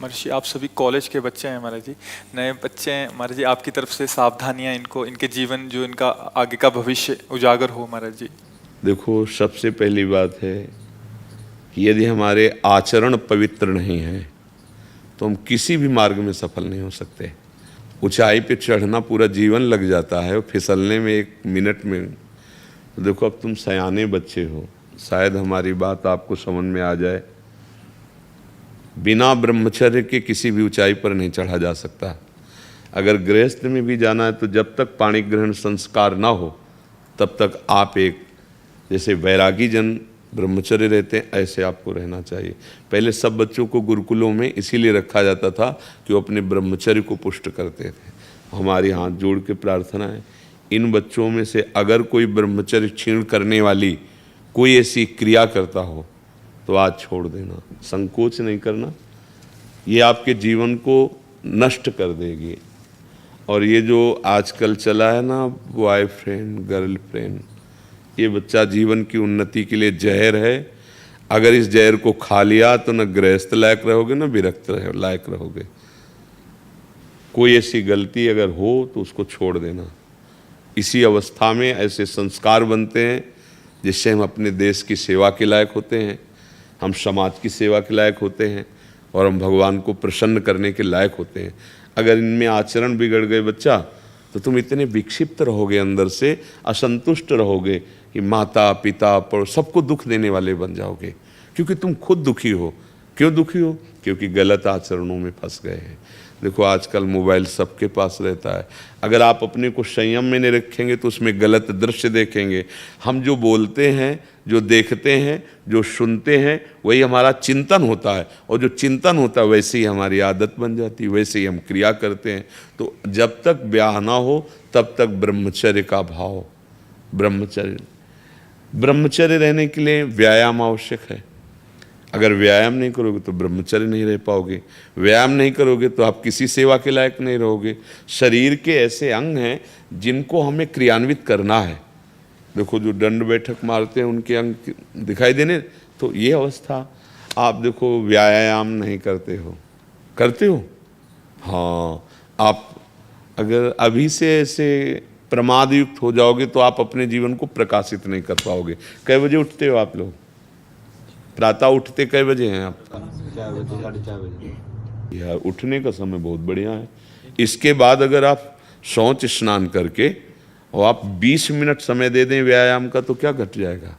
महाराज जी, आप सभी कॉलेज के बच्चे हैं महाराज जी, नए बच्चे हैं महाराज जी। आपकी तरफ से सावधानियां इनको, इनके जीवन जो इनका आगे का भविष्य उजागर हो महाराज जी। देखो, सबसे पहली बात है कि यदि हमारे आचरण पवित्र नहीं है तो हम किसी भी मार्ग में सफल नहीं हो सकते। ऊंचाई पे चढ़ना पूरा जीवन लग जाता है और फिसलने में 1 मिनट में। तो देखो, अब तुम सयाने बच्चे हो, शायद हमारी बात आपको समझ में आ जाए। बिना ब्रह्मचर्य के किसी भी ऊंचाई पर नहीं चढ़ा जा सकता। अगर गृहस्थ में भी जाना है तो जब तक पाणी ग्रहण संस्कार ना हो तब तक आप एक, जैसे वैरागी जन ब्रह्मचर्य रहते हैं, ऐसे आपको रहना चाहिए। पहले सब बच्चों को गुरुकुलों में इसीलिए रखा जाता था कि वो अपने ब्रह्मचर्य को पुष्ट करते थे। हमारी हाथ जोड़ के प्रार्थना है, इन बच्चों में से अगर कोई ब्रह्मचर्य क्षीण करने वाली कोई ऐसी क्रिया करता हो तो आज छोड़ देना, संकोच नहीं करना। ये आपके जीवन को नष्ट कर देगी। और ये जो आजकल चला है ना, बॉयफ्रेंड गर्लफ्रेंड, ये बच्चा जीवन की उन्नति के लिए जहर है। अगर इस जहर को खा लिया तो न गृहस्थ लायक रहोगे न विरक्त लायक रहोगे। कोई ऐसी गलती अगर हो तो उसको छोड़ देना। इसी अवस्था में ऐसे संस्कार बनते हैं जिससे हम अपने देश की सेवा के लायक होते हैं, हम समाज की सेवा के लायक होते हैं और हम भगवान को प्रसन्न करने के लायक होते हैं। अगर इनमें आचरण बिगड़ गए बच्चा, तो तुम इतने विक्षिप्त रहोगे, अंदर से असंतुष्ट रहोगे कि माता पिता पर सबको दुख देने वाले बन जाओगे, क्योंकि तुम खुद दुखी हो। क्यों दुखी हो? क्योंकि गलत आचरणों में फंस गए हैं। देखो, आजकल मोबाइल सबके पास रहता है। अगर आप अपने को संयम में नहीं रखेंगे तो उसमें गलत दृश्य देखेंगे। हम जो बोलते हैं, जो देखते हैं, जो सुनते हैं, वही हमारा चिंतन होता है, और जो चिंतन होता है वैसे ही हमारी आदत बन जाती है, वैसे ही हम क्रिया करते हैं। तो जब तक ब्याह ना हो तब तक ब्रह्मचर्य का भाव, ब्रह्मचर्य रहने के लिए व्यायाम आवश्यक है। अगर व्यायाम नहीं करोगे तो ब्रह्मचर्य नहीं रह पाओगे। व्यायाम नहीं करोगे तो आप किसी सेवा के लायक नहीं रहोगे। शरीर के ऐसे अंग हैं जिनको हमें क्रियान्वित करना है। देखो, जो दंड बैठक मारते हैं उनके अंग दिखाई देने, तो ये अवस्था। आप देखो, व्यायाम नहीं करते हो। हाँ, आप अगर अभी से ऐसे प्रमाद युक्त हो जाओगे तो आप अपने जीवन को प्रकाशित नहीं कर पाओगे। कै बजे उठते हो आप लोग? प्रातः उठते कै बजे हैं आप? 4 बजे, 4:30 बजे। यार, उठने का समय बहुत बढ़िया है। इसके बाद अगर आप शौच स्नान करके और आप 20 मिनट समय दे दें व्यायाम का, तो क्या घट जाएगा?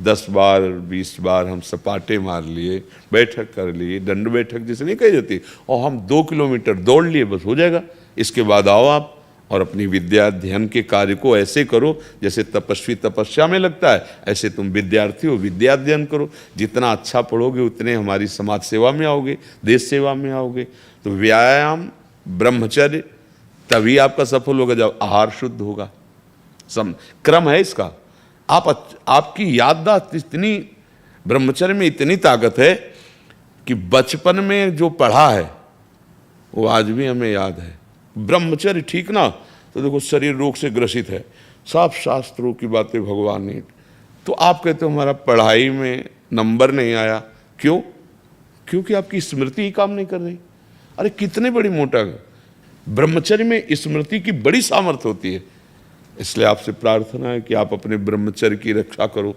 10 बार 20 बार हम सपाटे मार लिए, बैठक कर लिए, दंड बैठक जिसे नहीं कही जाती, और हम 2 किलोमीटर दौड़ लिए, बस हो जाएगा। इसके बाद आओ आप और अपनी विद्या अध्ययन के कार्य को ऐसे करो जैसे तपस्वी तपस्या में लगता है, ऐसे तुम विद्यार्थी हो, विद्या अध्ययन करो। जितना अच्छा पढ़ोगे उतने हमारी समाज सेवा में आओगे, देश सेवा में आओगे। तो व्यायाम, ब्रह्मचर्य, तभी आपका सफल होगा जब आहार शुद्ध होगा। क्रम है इसका। आपकी याददाश्त इतनी, ब्रह्मचर्य में इतनी ताकत है कि बचपन में जो पढ़ा है वो आज भी हमें याद है। ब्रह्मचर्य ठीक ना, तो देखो, शरीर रोग से ग्रसित है, सब शास्त्रों की बातें भगवान ने, तो आप कहते हो हमारा पढ़ाई में नंबर नहीं आया। क्यों? क्योंकि आपकी स्मृति ही काम नहीं कर रही। अरे कितने बड़ी मोटा, ब्रह्मचर्य में स्मृति की बड़ी सामर्थ्य होती है। इसलिए आपसे प्रार्थना है कि आप अपने ब्रह्मचर्य की रक्षा करो,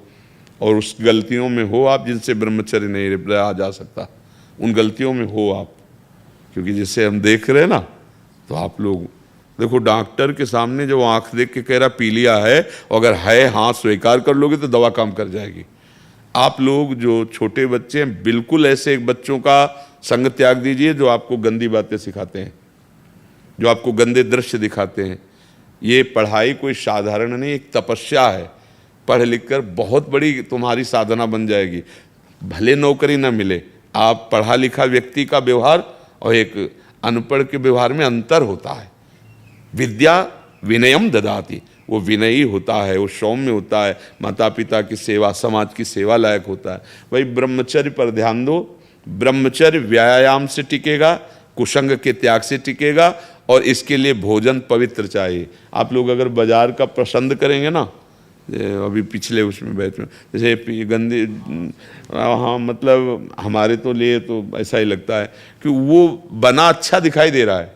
और उस गलतियों में हो आप जिनसे ब्रह्मचर्य नहीं रहा जा सकता, उन गलतियों में हो आप। क्योंकि जिसे हम देख रहे हैं ना, तो आप लोग देखो, डॉक्टर के सामने जो आंख देख के कह रहा पीलिया है, अगर है हाँ स्वीकार कर लोगे तो दवा काम कर जाएगी। आप लोग जो छोटे बच्चे हैं, बिल्कुल ऐसे एक बच्चों का संग त्याग दीजिए जो आपको गंदी बातें सिखाते हैं, जो आपको गंदे दृश्य दिखाते हैं। ये पढ़ाई कोई साधारण नहीं, एक तपस्या है। पढ़ लिख कर बहुत बड़ी तुम्हारी साधना बन जाएगी। भले नौकरी ना मिले, आप पढ़ा लिखा व्यक्ति का व्यवहार और एक अनपढ़ के व्यवहार में अंतर होता है। विद्या विनयम ददाति, वो विनयी होता है, वो सौम्य होता है, माता पिता की सेवा, समाज की सेवा लायक होता है। वही ब्रह्मचर्य पर ध्यान दो। ब्रह्मचर्य व्यायाम से टिकेगा, कुसंग के त्याग से टिकेगा, और इसके लिए भोजन पवित्र चाहिए। आप लोग अगर बाजार का पसंद करेंगे ना, अभी पिछले उसमें बैच में जैसे गंदी, हाँ मतलब हमारे तो लिए तो ऐसा ही लगता है कि वो बना अच्छा दिखाई दे रहा है,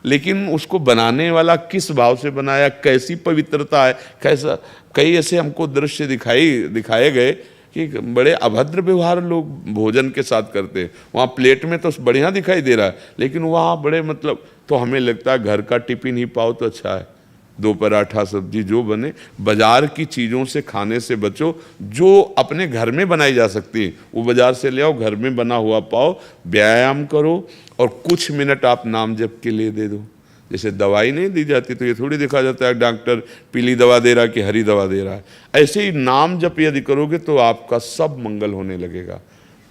लेकिन उसको बनाने वाला किस भाव से बनाया, कैसी पवित्रता है, कैसा, कई ऐसे हमको दृश्य दिखाए गए कि बड़े अभद्र व्यवहार लोग भोजन के साथ करते हैं। वहाँ प्लेट में तो बढ़िया दिखाई दे रहा है, लेकिन वहाँ बड़े मतलब, तो हमें लगता है घर का टिफिन ही पाओ तो अच्छा है, 2 पराठा सब्जी जो बने। बाजार की चीज़ों से खाने से बचो, जो अपने घर में बनाई जा सकती है वो बाजार से ले आओ, घर में बना हुआ पाओ, व्यायाम करो और कुछ मिनट आप नाम जप के लिए दे दो। जैसे दवाई नहीं दी जाती तो ये थोड़ी देखा जाता है डॉक्टर पीली दवा दे रहा है कि हरी दवा दे रहा है, ऐसे ही नाम जप यदि करोगे तो आपका सब मंगल होने लगेगा।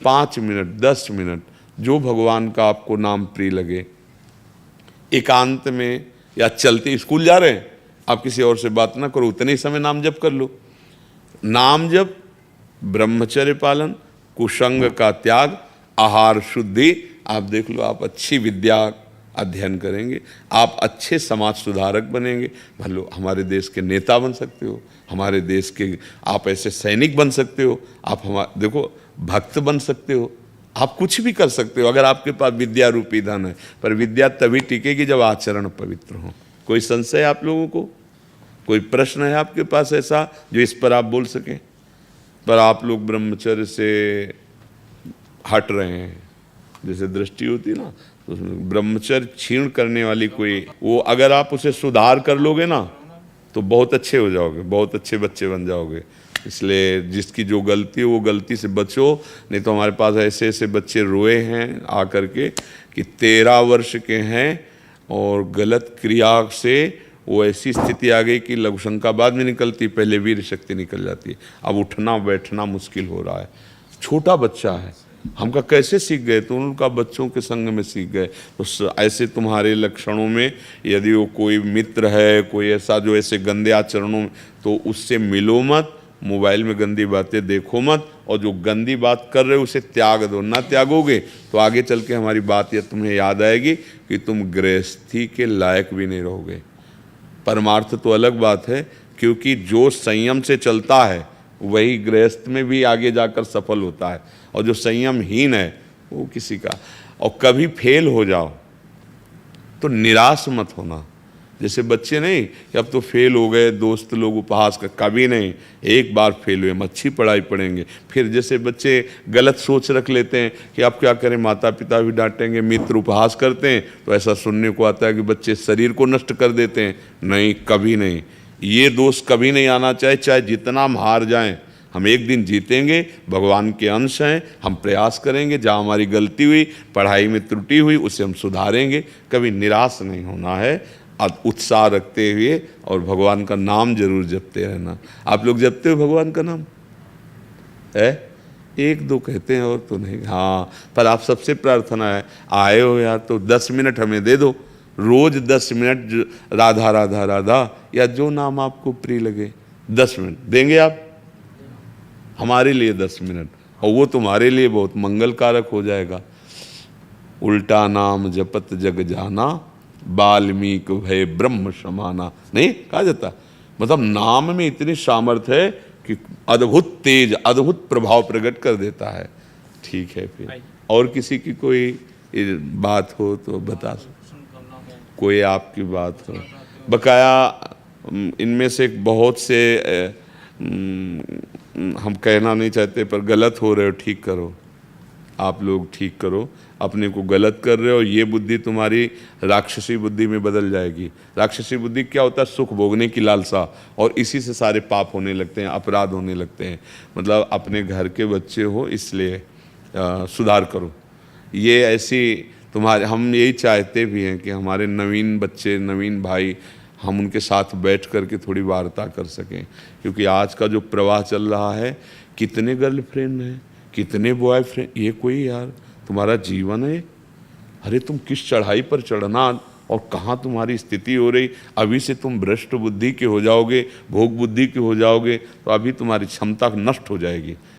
5 मिनट 10 मिनट जो भगवान का आपको नाम प्रिय लगे, एकांत में या चलते, स्कूल जा रहे हैं आप किसी और से बात ना करो, उतने ही समय नाम जप कर लो। नाम जप, ब्रह्मचर्य पालन, कुसंग का त्याग, आहार शुद्धि, आप देख लो आप अच्छी विद्या अध्ययन करेंगे, आप अच्छे समाज सुधारक बनेंगे, भलो हमारे देश के नेता बन सकते हो, हमारे देश के आप ऐसे सैनिक बन सकते हो, आप हमारे देखो भक्त बन सकते हो, आप कुछ भी कर सकते हो अगर आपके पास विद्या रूपी धन है। पर विद्या तभी टिकेगी जब आचरण पवित्र हो। कोई संशय आप लोगों को, कोई प्रश्न है आपके पास ऐसा जो इस पर आप बोल सकें? पर आप लोग ब्रह्मचर्य से हट रहे हैं, जैसे दृष्टि होती ना, तो ब्रह्मचर्य क्षीण करने वाली कोई, वो अगर आप उसे सुधार कर लोगे ना तो बहुत अच्छे हो जाओगे, बहुत अच्छे बच्चे बन जाओगे। इसलिए जिसकी जो गलती है वो गलती से बचो, नहीं तो हमारे पास ऐसे ऐसे बच्चे रोए हैं आकर के कि 13 वर्ष के हैं और गलत क्रिया से वो ऐसी स्थिति आ गई कि लघुशंका बाद में निकलती, पहले वीर शक्ति निकल जाती है। अब उठना बैठना मुश्किल हो रहा है, छोटा बच्चा है। हम का कैसे सीख गए? तो उनका बच्चों के संग में सीख गए। तो ऐसे तुम्हारे लक्षणों में यदि वो कोई मित्र है, कोई ऐसा जो ऐसे गंदे आचरणों में, तो उससे मिलो मत, मोबाइल में गंदी बातें देखो मत, और जो गंदी बात कर रहे हो उसे त्याग दो। ना त्यागोगे तो आगे चल के हमारी बात यह तुम्हें याद आएगी कि तुम गृहस्थी के लायक भी नहीं रहोगे। परमार्थ तो अलग बात है, क्योंकि जो संयम से चलता है वही गृहस्थ में भी आगे जाकर सफल होता है, और जो संयमहीन है वो किसी का। और कभी फेल हो जाओ तो निराश मत होना। जैसे बच्चे नहीं कि अब तो फेल हो गए, दोस्त लोग उपहास कर, कभी नहीं। एक बार फेल हुए हम अच्छी पढ़ाई पढ़ेंगे। फिर जैसे बच्चे गलत सोच रख लेते हैं कि अब क्या करें, माता पिता भी डांटेंगे, मित्र उपहास करते हैं, तो ऐसा सुनने को आता है कि बच्चे शरीर को नष्ट कर देते हैं। नहीं, कभी नहीं, ये दोष कभी नहीं आना चाहिए। चाहे जितना हम हार जाएं, हम एक दिन जीतेंगे, भगवान के अंश हैं, हम प्रयास करेंगे, जहाँ हमारी गलती हुई, पढ़ाई में त्रुटि हुई, उसे हम सुधारेंगे। कभी निराश नहीं होना है, उत्साह रखते हुए, और भगवान का नाम जरूर जपते रहना। आप लोग जपते हो भगवान का नाम? है, एक दो कहते हैं और तो नहीं। हाँ, पर आप सबसे प्रार्थना है, आए हो यार तो 10 मिनट हमें दे दो, रोज 10 मिनट राधा राधा राधा, या जो नाम आपको प्रिय लगे 10 मिनट देंगे आप हमारे लिए 10 मिनट, और वो तुम्हारे लिए बहुत मंगल कारक हो जाएगा। उल्टा नाम जपत जग जाना, वाल्मीकि भय ब्रह्म समाना, नहीं कहा जाता? मतलब नाम में इतनी सामर्थ्य है कि अद्भुत तेज, अद्भुत प्रभाव प्रकट कर देता है। ठीक है, फिर और किसी की कोई बात हो तो बता सकते, कोई आपकी बात हो बकाया। इनमें से बहुत से हम कहना नहीं चाहते, पर गलत हो रहे हो, ठीक करो। आप लोग ठीक करो, अपने को गलत कर रहे हो, ये बुद्धि तुम्हारी राक्षसी बुद्धि में बदल जाएगी। राक्षसी बुद्धि क्या होता है? सुख भोगने की लालसा, और इसी से सारे पाप होने लगते हैं, अपराध होने लगते हैं। मतलब अपने घर के बच्चे हो, इसलिए सुधार करो। ये ऐसी तुम्हारे, हम यही चाहते भी हैं कि हमारे नवीन बच्चे, नवीन भाई, हम उनके साथ बैठ कर के थोड़ी वार्ता कर सकें। क्योंकि आज का जो प्रवाह चल रहा है, कितने गर्लफ्रेंड हैं, कितने बॉयफ्रेंड, ये कोई यार तुम्हारा जीवन है? अरे तुम किस चढ़ाई पर चढ़ना, और कहाँ तुम्हारी स्थिति हो रही। अभी से तुम भ्रष्ट बुद्धि के हो जाओगे, भोग बुद्धि के हो जाओगे, तो अभी तुम्हारी क्षमता नष्ट हो जाएगी।